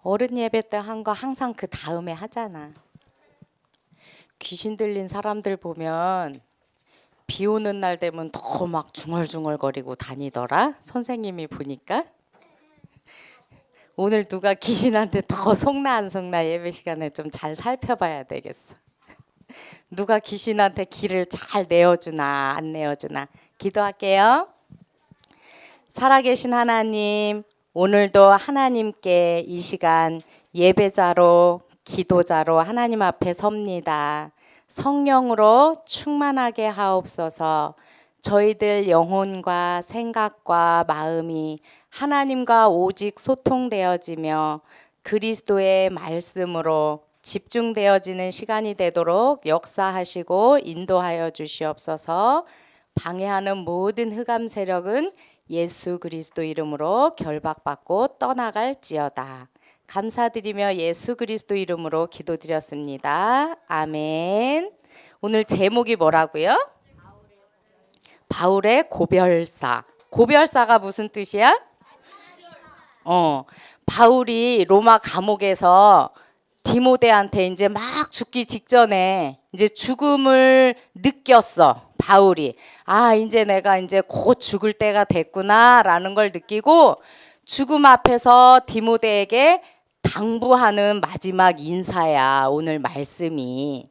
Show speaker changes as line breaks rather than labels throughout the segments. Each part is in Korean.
어른 예배 때 한 거 항상 그 다음에 하잖아. 귀신 들린 사람들 보면 비 오는 날 되면 더 막 중얼중얼거리고 다니더라. 선생님이 보니까. 오늘 누가 귀신한테 더 속나 안 속나 예배 시간에 좀 잘 살펴봐야 되겠어. 누가 귀신한테 길을 잘 내어주나 안 내어주나. 기도할게요. 살아계신 하나님, 오늘도 하나님께 이 시간 예배자로 기도자로 하나님 앞에 섭니다. 성령으로 충만하게 하옵소서. 저희들 영혼과 생각과 마음이 하나님과 오직 소통되어지며 그리스도의 말씀으로 집중되어지는 시간이 되도록 역사하시고 인도하여 주시옵소서. 방해하는 모든 흑암 세력은 예수 그리스도 이름으로 결박받고 떠나갈지어다. 감사드리며 예수 그리스도 이름으로 기도드렸습니다. 아멘. 오늘 제목이 뭐라고요? 바울의 고별사. 고별사가 무슨 뜻이야? 바울이 로마 감옥에서 디모데한테 이제 막 죽기 직전에 이제 죽음을 느꼈어. 바울이 이제 내가 이제 곧 죽을 때가 됐구나라는 걸 느끼고 죽음 앞에서 디모데에게 당부하는 마지막 인사야. 오늘 말씀이.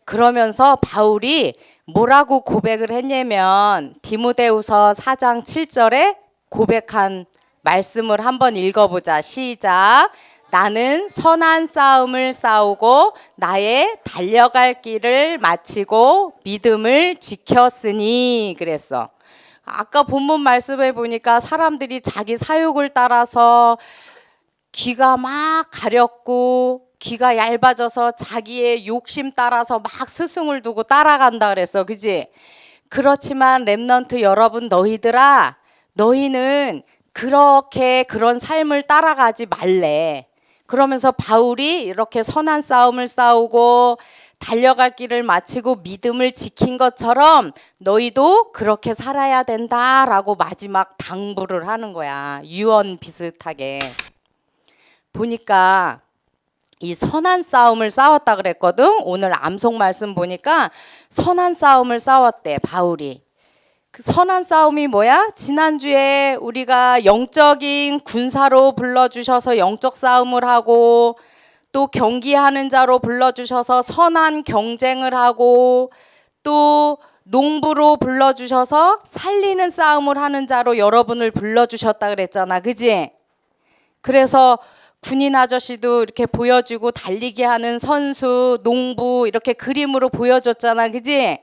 그러면서 바울이 뭐라고 고백을 했냐면 디모데후서 4장 7절에 고백한 말씀을 한번 읽어보자. 시작. 나는 선한 싸움을 싸우고 나의 달려갈 길을 마치고 믿음을 지켰으니 그랬어. 아까 본문 말씀을 보니까 사람들이 자기 사욕을 따라서 귀가 막 가렵고 귀가 얇아져서 자기의 욕심 따라서 막 스승을 두고 따라간다 그랬어. 그지? 그렇지만 렘넌트 여러분, 너희들아, 너희는 그렇게 그런 삶을 따라가지 말래. 그러면서 바울이 이렇게 선한 싸움을 싸우고 달려갈 길을 마치고 믿음을 지킨 것처럼 너희도 그렇게 살아야 된다라고 마지막 당부를 하는 거야. 유언 비슷하게. 보니까 이 선한 싸움을 싸웠다 그랬거든. 오늘 암송 말씀 보니까 선한 싸움을 싸웠대, 바울이. 그 선한 싸움이 뭐야? 지난주에 우리가 영적인 군사로 불러주셔서 영적 싸움을 하고 또 경기하는 자로 불러주셔서 선한 경쟁을 하고 또 농부로 불러주셔서 살리는 싸움을 하는 자로 여러분을 불러주셨다 그랬잖아. 그지? 그래서 군인 아저씨도 이렇게 보여주고 달리기 하는 선수, 농부 이렇게 그림으로 보여줬잖아. 그지?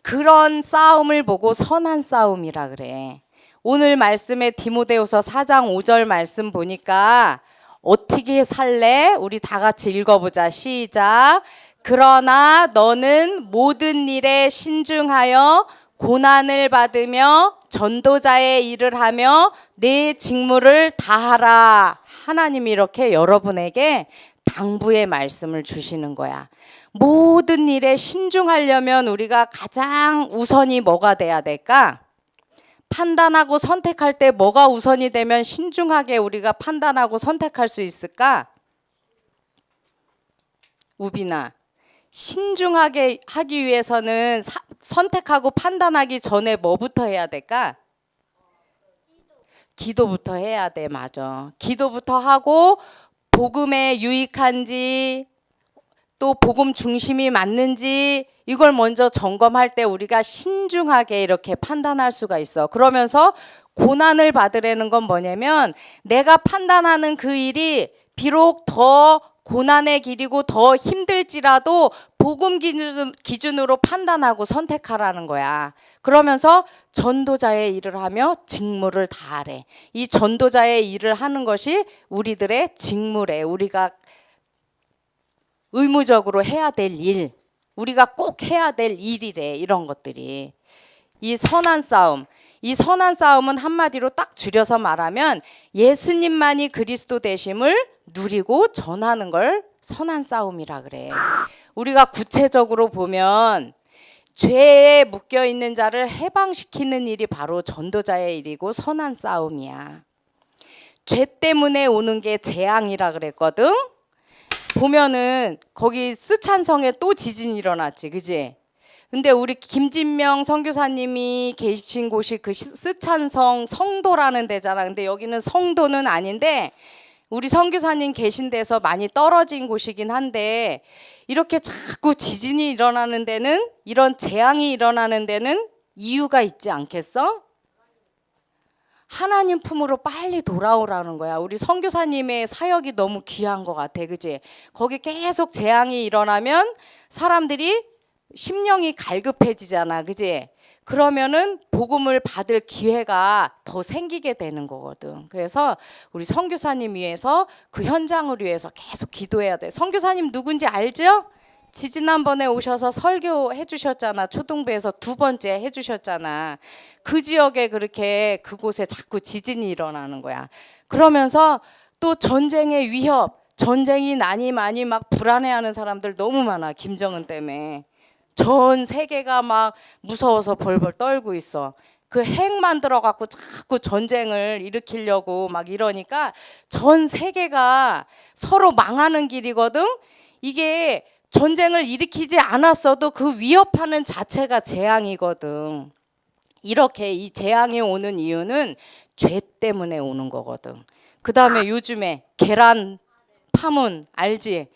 그런 싸움을 보고 선한 싸움이라 그래. 오늘 말씀에 디모데후서 4장 5절 말씀 보니까 어떻게 살래? 우리 다 같이 읽어보자. 시작. 그러나 너는 모든 일에 신중하여 고난을 받으며 전도자의 일을 하며 내 직무를 다하라. 하나님이 이렇게 여러분에게 당부의 말씀을 주시는 거야. 모든 일에 신중하려면 우리가 가장 우선이 뭐가 돼야 될까? 판단하고 선택할 때 뭐가 우선이 되면 신중하게 우리가 판단하고 선택할 수 있을까? 우빈아, 신중하게 하기 위해서는 선택하고 판단하기 전에 뭐부터 해야 될까? 기도부터 해야 돼. 맞아. 기도부터 하고 복음에 유익한지 또 복음 중심이 맞는지 이걸 먼저 점검할 때 우리가 신중하게 이렇게 판단할 수가 있어. 그러면서 고난을 받으려는 건 뭐냐면 내가 판단하는 그 일이 비록 더 고난의 길이고 더 힘들지라도 복음 기준으로 판단하고 선택하라는 거야. 그러면서 전도자의 일을 하며 직무를 다하래. 이 전도자의 일을 하는 것이 우리들의 직무래. 우리가 의무적으로 해야 될 일, 우리가 꼭 해야 될 일이래. 이런 것들이. 이 선한 싸움, 이 선한 싸움은 한마디로 딱 줄여서 말하면 예수님만이 그리스도 되심을 누리고 전하는 걸 선한 싸움이라 그래. 우리가 구체적으로 보면 죄에 묶여 있는 자를 해방시키는 일이 바로 전도자의 일이고 선한 싸움이야. 죄 때문에 오는 게 재앙이라 그랬거든. 보면은 거기 스촨성에 또 지진이 일어났지, 그지? 근데 우리 김진명 선교사님이 계신 곳이 그 스촨성 성도라는 데잖아. 근데 여기는 성도는 아닌데 우리 선교사님 계신 데서 많이 떨어진 곳이긴 한데, 이렇게 자꾸 지진이 일어나는 데는, 이런 재앙이 일어나는 데는 이유가 있지 않겠어? 하나님 품으로 빨리 돌아오라는 거야. 우리 선교사님의 사역이 너무 귀한 것 같아, 그지? 거기 계속 재앙이 일어나면 사람들이 심령이 갈급해지잖아, 그지? 그러면은 복음을 받을 기회가 더 생기게 되는 거거든. 그래서 우리 선교사님 위해서, 그 현장을 위해서 계속 기도해야 돼. 선교사님 누군지 알죠? 지난번에 오셔서 설교해 주셨잖아. 초등부에서 2번째 해 주셨잖아. 그 지역에 그렇게 그곳에 자꾸 지진이 일어나는 거야. 그러면서 또 전쟁의 위협, 전쟁이 나니 많이 막 불안해하는 사람들 너무 많아. 김정은 때문에. 전 세계가 막 무서워서 벌벌 떨고 있어. 그 핵 만들어 갖고 자꾸 전쟁을 일으키려고 막 이러니까 전 세계가 서로 망하는 길이거든. 이게 전쟁을 일으키지 않았어도 그 위협하는 자체가 재앙이거든. 이렇게 이 재앙이 오는 이유는 죄 때문에 오는 거거든. 그 다음에 요즘에 계란 파문 알지?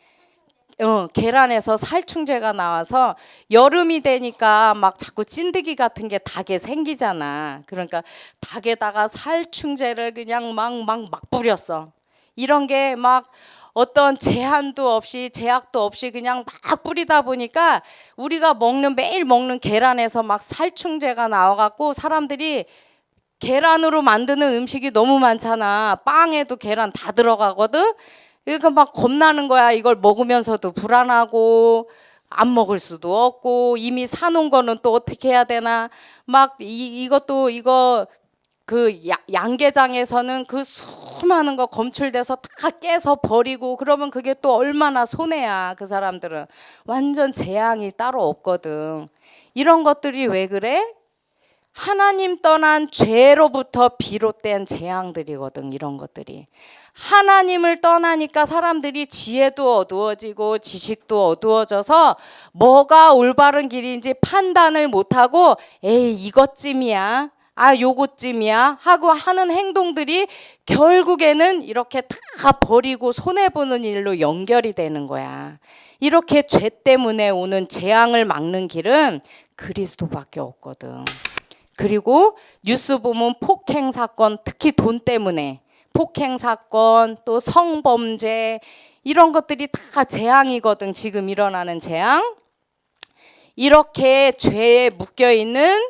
계란에서 살충제가 나와서 여름이 되니까 막 자꾸 찐득이 같은 게 닭에 생기잖아. 그러니까 닭에다가 살충제를 그냥 막 뿌렸어. 이런 게 막 어떤 제한도 없이 제약도 없이 그냥 막 뿌리다 보니까 우리가 매일 먹는 계란에서 막 살충제가 나와갖고 사람들이 계란으로 만드는 음식이 너무 많잖아. 빵에도 계란 다 들어가거든. 그러니까 막 겁나는 거야. 이걸 먹으면서도 불안하고 안 먹을 수도 없고 이미 사놓은 거는 또 어떻게 해야 되나. 막 이거 그 양계장에서는 그 수많은 거 검출돼서 다 깨서 버리고 그러면 그게 또 얼마나 손해야. 그 사람들은 완전 재앙이 따로 없거든. 이런 것들이 왜 그래? 하나님 떠난 죄로부터 비롯된 재앙들이거든. 이런 것들이 하나님을 떠나니까 사람들이 지혜도 어두워지고 지식도 어두워져서 뭐가 올바른 길인지 판단을 못하고 에이 이것쯤이야, 아 요것쯤이야 하고 하는 행동들이 결국에는 이렇게 다 버리고 손해보는 일로 연결이 되는 거야. 이렇게 죄 때문에 오는 재앙을 막는 길은 그리스도밖에 없거든. 그리고 뉴스 보면 폭행 사건, 특히 돈 때문에 폭행 사건, 또 성범죄 이런 것들이 다 재앙이거든. 지금 일어나는 재앙. 이렇게 죄에 묶여 있는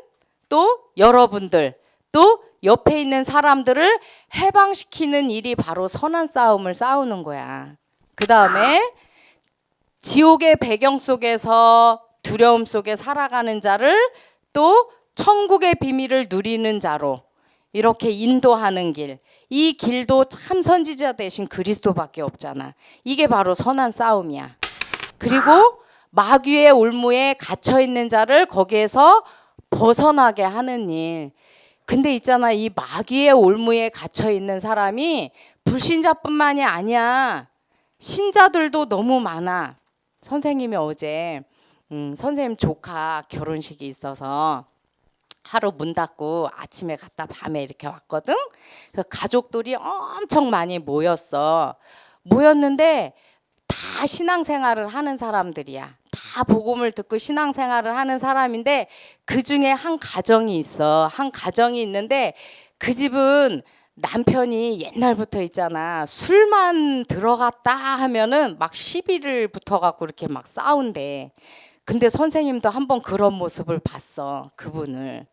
또 여러분들, 또 옆에 있는 사람들을 해방시키는 일이 바로 선한 싸움을 싸우는 거야. 그 다음에 지옥의 배경 속에서 두려움 속에 살아가는 자를 또 천국의 비밀을 누리는 자로 이렇게 인도하는 길. 이 길도 참 선지자 대신 그리스도밖에 없잖아. 이게 바로 선한 싸움이야. 그리고 마귀의 올무에 갇혀 있는 자를 거기에서 벗어나게 하는 일. 근데 있잖아, 이 마귀의 올무에 갇혀 있는 사람이 불신자뿐만이 아니야. 신자들도 너무 많아. 선생님이 어제 선생님 조카 결혼식이 있어서 하루 문 닫고 아침에 갔다 밤에 이렇게 왔거든. 그래서 가족들이 엄청 많이 모였는데 다 신앙생활을 하는 사람들이야. 다 복음을 듣고 신앙생활을 하는 사람인데 그 중에 한 가정이 있어. 한 가정이 있는데 그 집은 남편이 옛날부터 있잖아. 술만 들어갔다 하면은 막 시비를 붙어갖고 이렇게 막 싸운대. 근데 선생님도 한번 그런 모습을 봤어. 그분을.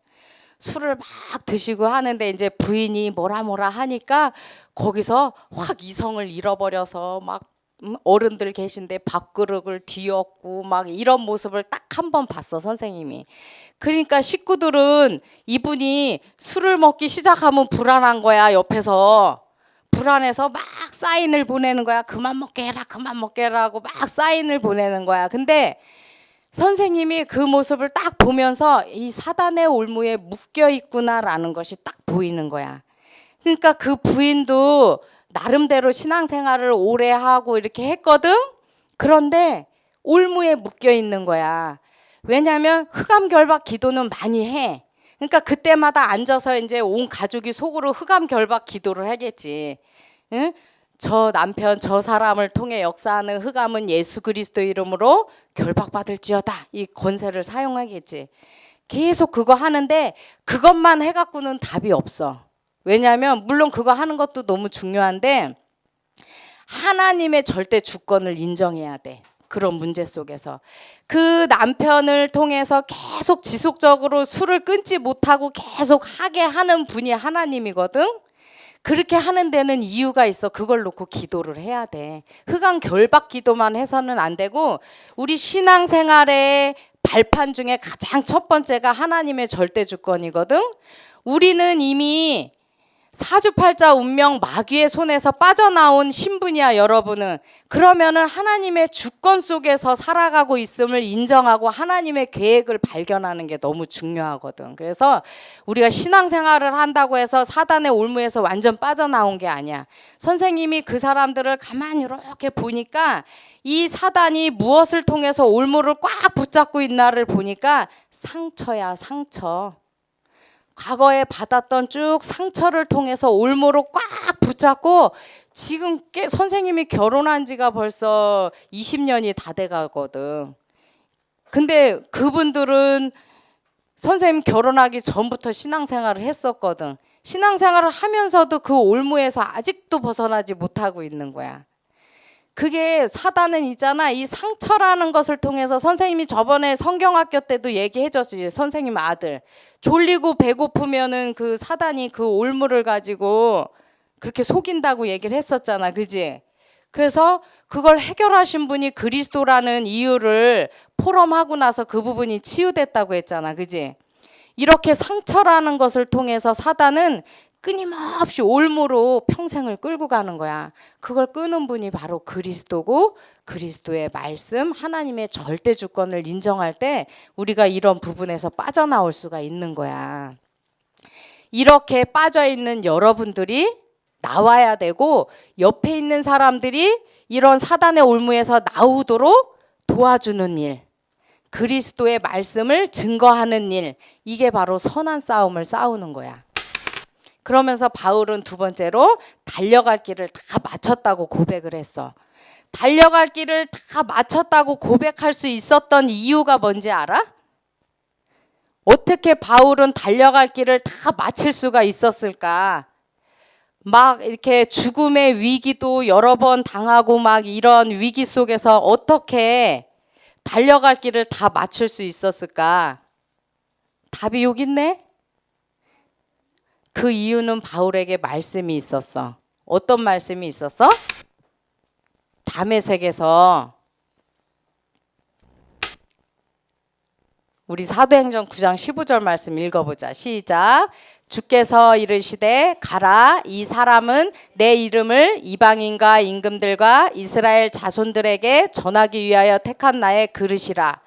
술을 막 드시고 하는데 이제 부인이 뭐라 하니까 거기서 확 이성을 잃어버려서 막 어른들 계신데 밥그릇을 뒤엎고 막 이런 모습을 딱 한 번 봤어, 선생님이. 그러니까 식구들은 이분이 술을 먹기 시작하면 불안한 거야. 옆에서 불안해서 막 사인을 보내는 거야. 그만 먹게 해라, 그만 먹게 해라 하고 막 사인을 보내는 거야. 근데 선생님이 그 모습을 딱 보면서 이 사단의 올무에 묶여 있구나라는 것이 딱 보이는 거야. 그러니까 그 부인도 나름대로 신앙생활을 오래 하고 이렇게 했거든. 그런데 올무에 묶여 있는 거야. 왜냐하면 흑암결박 기도는 많이 해. 그러니까 그때마다 앉아서 이제 온 가족이 속으로 흑암결박 기도를 하겠지. 응? 저 남편 저 사람을 통해 역사하는 흑암은 예수 그리스도 이름으로 결박받을지어다. 이 권세를 사용하겠지. 계속 그거 하는데 그것만 해갖고는 답이 없어. 왜냐하면 물론 그거 하는 것도 너무 중요한데 하나님의 절대 주권을 인정해야 돼. 그런 문제 속에서 그 남편을 통해서 계속 지속적으로 술을 끊지 못하고 계속 하게 하는 분이 하나님이거든. 그렇게 하는 데는 이유가 있어. 그걸 놓고 기도를 해야 돼. 흑암 결박 기도만 해서는 안 되고 우리 신앙생활의 발판 중에 가장 첫 번째가 하나님의 절대 주권이거든. 우리는 이미 사주팔자 운명 마귀의 손에서 빠져나온 신분이야, 여러분은. 그러면은 하나님의 주권 속에서 살아가고 있음을 인정하고 하나님의 계획을 발견하는 게 너무 중요하거든. 그래서 우리가 신앙생활을 한다고 해서 사단의 올무에서 완전 빠져나온 게 아니야. 선생님이 그 사람들을 가만히 이렇게 보니까 이 사단이 무엇을 통해서 올무를 꽉 붙잡고 있나를 보니까 상처야, 상처. 과거에 받았던 쭉 상처를 통해서 올무로 꽉 붙잡고 지금 선생님이 결혼한 지가 벌써 20년이 다 돼가거든. 근데 그분들은 선생님 결혼하기 전부터 신앙생활을 했었거든. 신앙생활을 하면서도 그 올무에서 아직도 벗어나지 못하고 있는 거야. 그게 사단은 있잖아. 이 상처라는 것을 통해서 선생님이 저번에 성경학교 때도 얘기해 줬지. 선생님 아들. 졸리고 배고프면은 그 사단이 그 올무를 가지고 그렇게 속인다고 얘기를 했었잖아. 그지? 그래서 그걸 해결하신 분이 그리스도라는 이유를 포럼하고 나서 그 부분이 치유됐다고 했잖아. 그지? 이렇게 상처라는 것을 통해서 사단은 끊임없이 올무로 평생을 끌고 가는 거야. 그걸 끄는 분이 바로 그리스도고 그리스도의 말씀, 하나님의 절대 주권을 인정할 때 우리가 이런 부분에서 빠져나올 수가 있는 거야. 이렇게 빠져있는 여러분들이 나와야 되고 옆에 있는 사람들이 이런 사단의 올무에서 나오도록 도와주는 일, 그리스도의 말씀을 증거하는 일, 이게 바로 선한 싸움을 싸우는 거야. 그러면서 바울은 두 번째로 달려갈 길을 다 마쳤다고 고백을 했어. 달려갈 길을 다 마쳤다고 고백할 수 있었던 이유가 뭔지 알아? 어떻게 바울은 달려갈 길을 다 마칠 수가 있었을까? 막 이렇게 죽음의 위기도 여러 번 당하고 막 이런 위기 속에서 어떻게 달려갈 길을 다 마칠 수 있었을까? 답이 여기 있네? 그 이유는 바울에게 말씀이 있었어. 어떤 말씀이 있었어? 다메섹에서 우리 사도행전 9장 15절 말씀 읽어보자. 시작. 주께서 이르시되 가라, 이 사람은 내 이름을 이방인과 임금들과 이스라엘 자손들에게 전하기 위하여 택한 나의 그릇이라.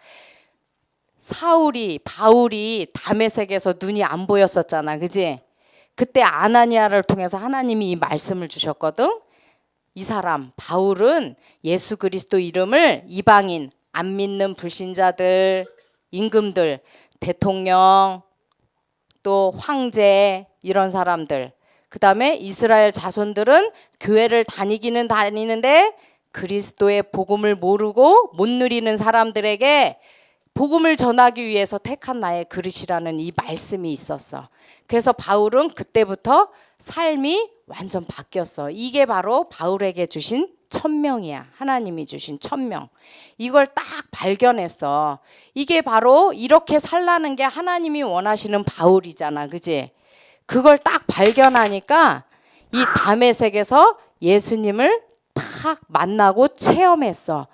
바울이 다메섹에서 눈이 안 보였었잖아. 그지? 그때 아나니아를 통해서 하나님이 이 말씀을 주셨거든. 이 사람 바울은 예수 그리스도 이름을 이방인, 안 믿는 불신자들, 임금들, 대통령, 또 황제 이런 사람들, 그 다음에 이스라엘 자손들은 교회를 다니기는 다니는데 그리스도의 복음을 모르고 못 누리는 사람들에게 복음을 전하기 위해서 택한 나의 그릇이라는 이 말씀이 있었어. 그래서 바울은 그때부터 삶이 완전 바뀌었어. 이게 바로 바울에게 주신 천명이야. 하나님이 주신 천명. 이걸 딱 발견했어. 이게 바로 이렇게 살라는 게 하나님이 원하시는 바울이잖아. 그지? 그걸 딱 발견하니까 이 다메섹에서 예수님을 딱 만나고 체험했어.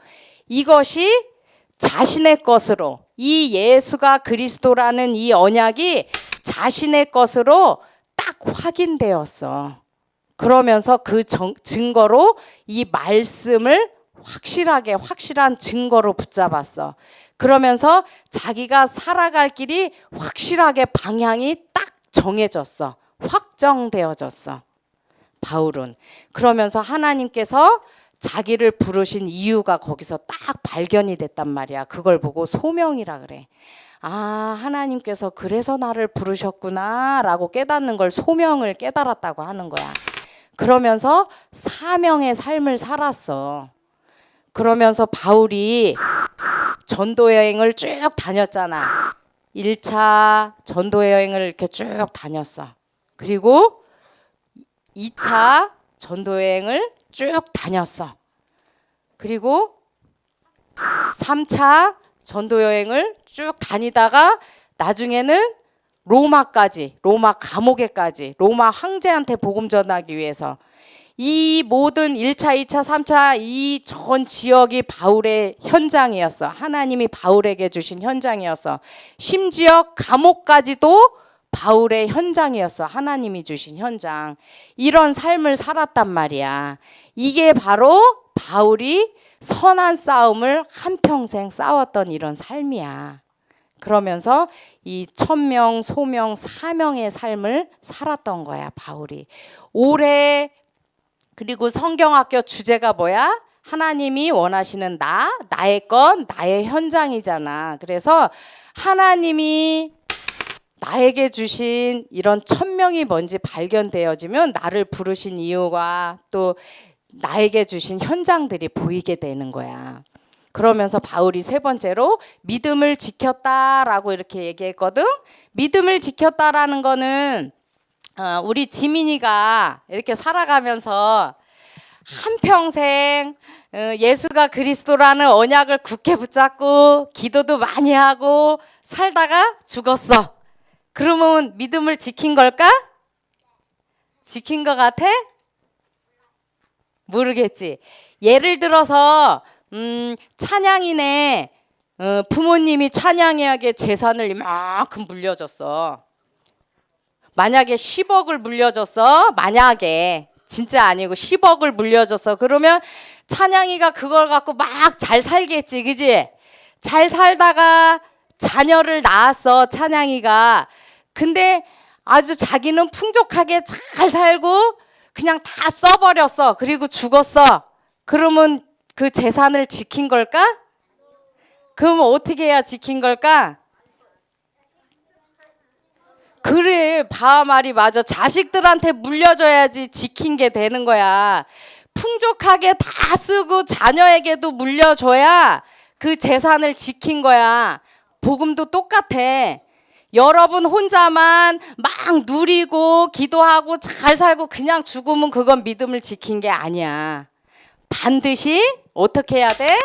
이것이 자신의 것으로, 이 예수가 그리스도라는 이 언약이 자신의 것으로 딱 확인되었어. 그러면서 그 증거로 이 말씀을 확실한 증거로 붙잡았어. 그러면서 자기가 살아갈 길이 확실하게 방향이 딱 정해졌어. 확정되어졌어. 바울은. 그러면서 하나님께서 자기를 부르신 이유가 거기서 딱 발견이 됐단 말이야. 그걸 보고 소명이라 그래. 아, 하나님께서 그래서 나를 부르셨구나 라고 깨닫는 걸 소명을 깨달았다고 하는 거야. 그러면서 사명의 삶을 살았어. 그러면서 바울이 전도 여행을 쭉 다녔잖아. 1차 전도 여행을 이렇게 쭉 다녔어. 그리고 2차 전도 여행을 쭉 다녔어. 그리고 3차 전도 여행을 쭉 다니다가 나중에는 로마까지, 로마 감옥에까지, 로마 황제한테 복음 전하기 위해서 이 모든 1차, 2차, 3차 이 전 지역이 바울의 현장이었어. 하나님이 바울에게 주신 현장이었어. 심지어 감옥까지도 바울의 현장이었어. 하나님이 주신 현장. 이런 삶을 살았단 말이야. 이게 바로 바울이 선한 싸움을 한평생 싸웠던 이런 삶이야. 그러면서 이 천명, 소명, 사명의 삶을 살았던 거야, 바울이. 올해 그리고 성경학교 주제가 뭐야? 하나님이 원하시는 나의 것, 나의 현장이잖아. 그래서 하나님이 나에게 주신 이런 천명이 뭔지 발견되어지면 나를 부르신 이유가 또 나에게 주신 현장들이 보이게 되는 거야. 그러면서 바울이 세 번째로 믿음을 지켰다라고 이렇게 얘기했거든. 믿음을 지켰다라는 거는 우리 지민이가 이렇게 살아가면서 한평생 예수가 그리스도라는 언약을 굳게 붙잡고 기도도 많이 하고 살다가 죽었어. 그러면 믿음을 지킨 걸까? 지킨 것 같아? 모르겠지. 예를 들어서 찬양인의 부모님이 찬양회하게 재산을 이만큼 물려줬어. 만약에 10억을 물려줬어. 만약에 진짜 아니고 10억을 물려줬어. 그러면 찬양이가 그걸 갖고 막 잘 살겠지, 그지? 잘 살다가 자녀를 낳았어, 찬양이가. 근데 아주 자기는 풍족하게 잘 살고 그냥 다 써버렸어. 그리고 죽었어. 그러면 그 재산을 지킨 걸까? 그러면 어떻게 해야 지킨 걸까? 그래, 바 말이 맞아. 자식들한테 물려줘야지 지킨 게 되는 거야. 풍족하게 다 쓰고 자녀에게도 물려줘야 그 재산을 지킨 거야. 복음도 똑같아. 여러분 혼자만 막 누리고 기도하고 잘 살고 그냥 죽으면 그건 믿음을 지킨 게 아니야. 반드시 어떻게 해야 돼?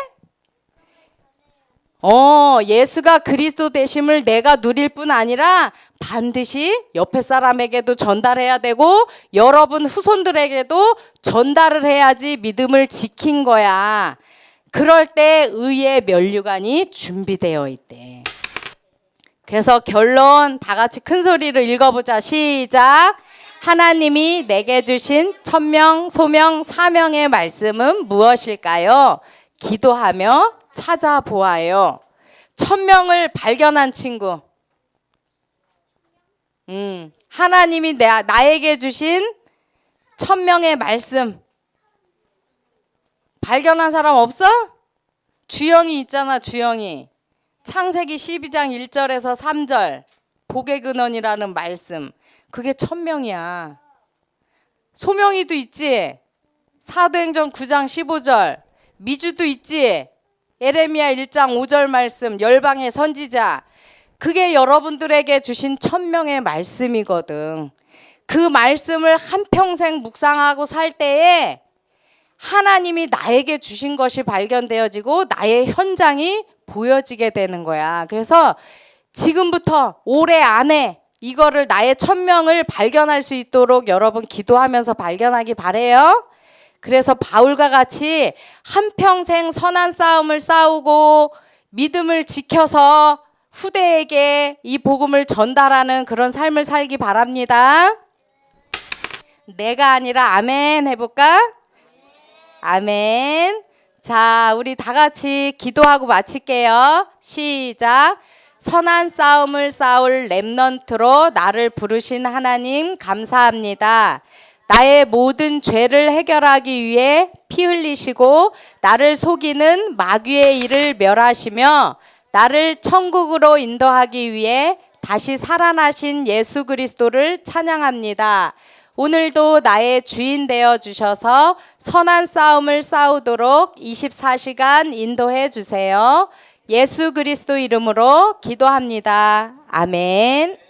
예수가 그리스도 되심을 내가 누릴 뿐 아니라 반드시 옆에 사람에게도 전달해야 되고 여러분 후손들에게도 전달을 해야지 믿음을 지킨 거야. 그럴 때 의의 면류관이 준비되어 있대. 그래서 결론 다 같이 큰 소리로 읽어보자. 시작. 하나님이 내게 주신 천명, 소명, 사명의 말씀은 무엇일까요? 기도하며 찾아보아요. 천명을 발견한 친구. 하나님이 나에게 주신 천명의 말씀 발견한 사람 없어? 주영이 있잖아, 주영이. 창세기 12장 1절에서 3절 복의 근원이라는 말씀. 그게 천명이야. 소명이도 있지. 사도행전 9장 15절. 미주도 있지. 예레미야 1장 5절 말씀. 열방의 선지자. 그게 여러분들에게 주신 천명의 말씀이거든. 그 말씀을 한평생 묵상하고 살 때에 하나님이 나에게 주신 것이 발견되어지고 나의 현장이 보여지게 되는 거야. 그래서 지금부터 올해 안에 이거를 나의 천명을 발견할 수 있도록 여러분 기도하면서 발견하기 바래요. 그래서 바울과 같이 한평생 선한 싸움을 싸우고 믿음을 지켜서 후대에게 이 복음을 전달하는 그런 삶을 살기 바랍니다. 내가 아니라 아멘 해볼까? 아멘. 자, 우리 다 같이 기도하고 마칠게요. 시작. 선한 싸움을 싸울 렘넌트로 나를 부르신 하나님 감사합니다. 나의 모든 죄를 해결하기 위해 피 흘리시고 나를 속이는 마귀의 일을 멸하시며 나를 천국으로 인도하기 위해 다시 살아나신 예수 그리스도를 찬양합니다. 오늘도 나의 주인 되어 주셔서 선한 싸움을 싸우도록 24시간 인도해 주세요. 예수 그리스도 이름으로 기도합니다. 아멘.